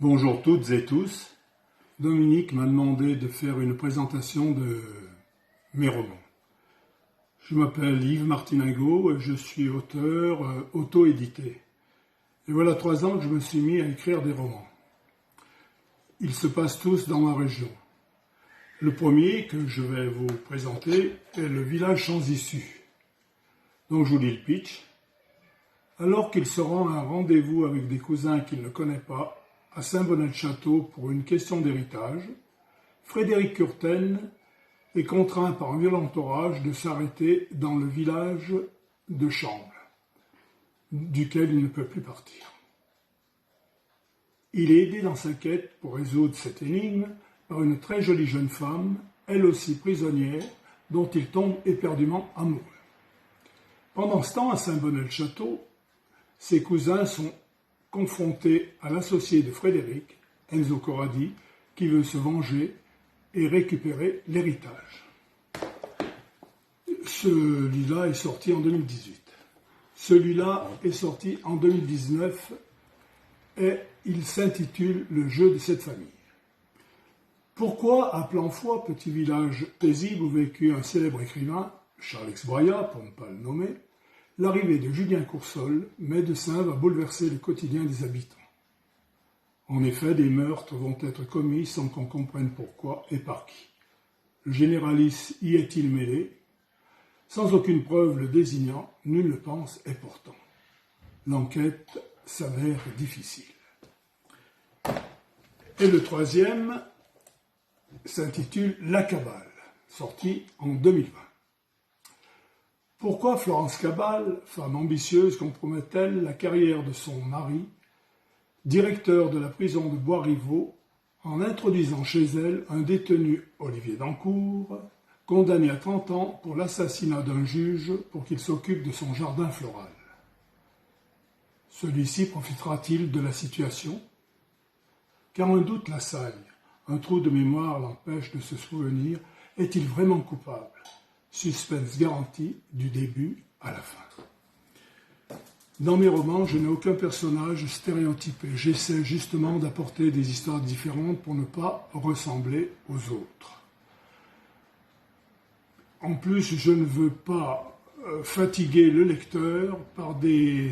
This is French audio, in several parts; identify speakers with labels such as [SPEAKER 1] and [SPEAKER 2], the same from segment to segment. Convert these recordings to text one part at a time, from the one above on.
[SPEAKER 1] Bonjour toutes et tous. Dominique m'a demandé de faire une présentation de mes romans. Je m'appelle Yves Martinago et je suis auteur auto-édité. Et voilà 3 ans que je me suis mis à écrire des romans. Ils se passent tous dans ma région. Le premier que je vais vous présenter est le village sans issue. Donc je vous lis le pitch. Alors qu'il se rend à un rendez-vous avec des cousins qu'il ne connaît pas, à Saint-Bonnet-de-Château pour une question d'héritage, Frédéric Curten est contraint par un violent orage de s'arrêter dans le village de Chambles, duquel il ne peut plus partir. Il est aidé dans sa quête pour résoudre cette énigme par une très jolie jeune femme, elle aussi prisonnière, dont il tombe éperdument amoureux. Pendant ce temps, à Saint-Bonnet-de-Château, ses cousins sont confrontés à l'associé de Frédéric, Enzo Corradi, qui veut se venger et récupérer l'héritage. Celui-là est sorti en 2018. Celui-là est sorti en 2019 et il s'intitule « Le jeu de cette famille ». Pourquoi à Planfoy, petit village paisible où vécut un célèbre écrivain, Charles X Braya, pour ne pas le nommer, l'arrivée de Julien Coursol, médecin, va bouleverser le quotidien des habitants. En effet, des meurtres vont être commis sans qu'on comprenne pourquoi et par qui. Le généraliste y est-il mêlé? Sans aucune preuve le désignant, nul ne pense et pourtant. L'enquête s'avère difficile. Et le troisième s'intitule « La Cabale », sorti en 2020. Pourquoi Florence Cabale, femme ambitieuse, compromet-elle la carrière de son mari, directeur de la prison de Bois-Rivaux, en introduisant chez elle un détenu, Olivier Dancourt, condamné à 30 ans pour l'assassinat d'un juge pour qu'il s'occupe de son jardin floral? Celui-ci profitera-t-il de la situation? Car un doute l'assaille, un trou de mémoire l'empêche de se souvenir. Est-il vraiment coupable? Suspense garanti du début à la fin. Dans mes romans, je n'ai aucun personnage stéréotypé. J'essaie justement d'apporter des histoires différentes pour ne pas ressembler aux autres. En plus, je ne veux pas fatiguer le lecteur par des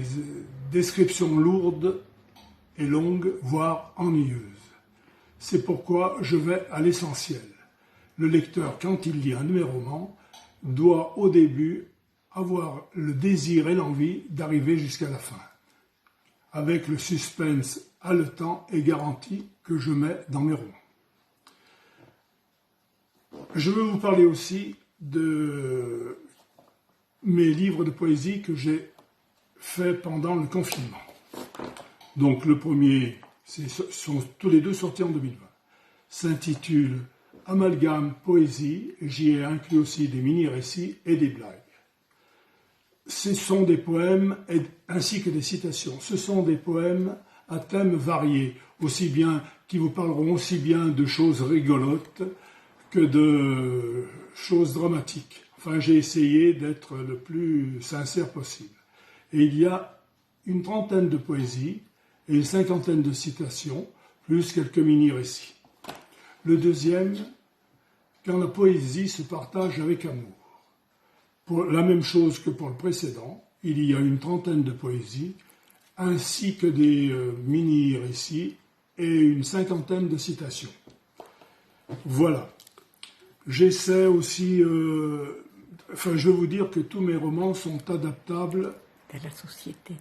[SPEAKER 1] descriptions lourdes et longues, voire ennuyeuses. C'est pourquoi je vais à l'essentiel. Le lecteur, quand il lit un de mes romans, doit au début avoir le désir et l'envie d'arriver jusqu'à la fin, avec le suspense haletant et garanti que je mets dans mes romans. Je veux vous parler aussi de mes livres de poésie que j'ai faits pendant le confinement. Donc le premier, sont tous les deux sortis en 2020, s'intitule Amalgame poésie, j'y ai inclus aussi des mini-récits et des blagues. Ce sont des poèmes ainsi que des citations. Ce sont des poèmes à thèmes variés, qui vous parleront aussi bien de choses rigolotes que de choses dramatiques. Enfin, j'ai essayé d'être le plus sincère possible. Et il y a une trentaine de poésies et une cinquantaine de citations, plus quelques mini-récits. Le deuxième, quand la poésie se partage avec amour. Pour la même chose que pour le précédent, il y a une trentaine de poésies, ainsi que des mini-récits et une cinquantaine de citations. Voilà. J'essaie aussi... je veux vous dire que tous mes romans sont adaptables
[SPEAKER 2] de la société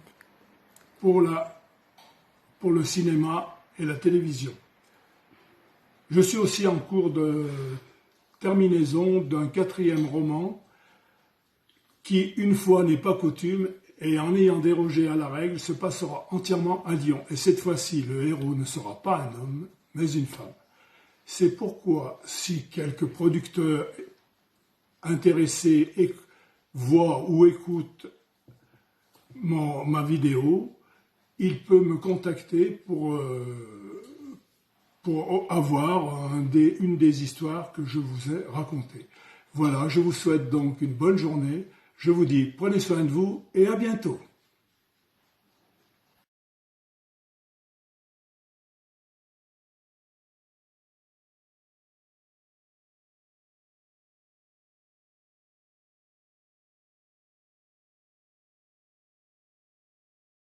[SPEAKER 1] pour le cinéma et la télévision. Je suis aussi en cours de terminaison d'un 4e roman qui, une fois n'est pas coutume, et en ayant dérogé à la règle, se passera entièrement à Lyon. Et cette fois-ci, le héros ne sera pas un homme, mais une femme. C'est pourquoi, si quelques producteurs intéressés voient ou écoutent ma vidéo, il peut me contacter pour avoir une des histoires que je vous ai racontées. Voilà, je vous souhaite donc une bonne journée. Je vous dis, prenez soin de vous et à bientôt.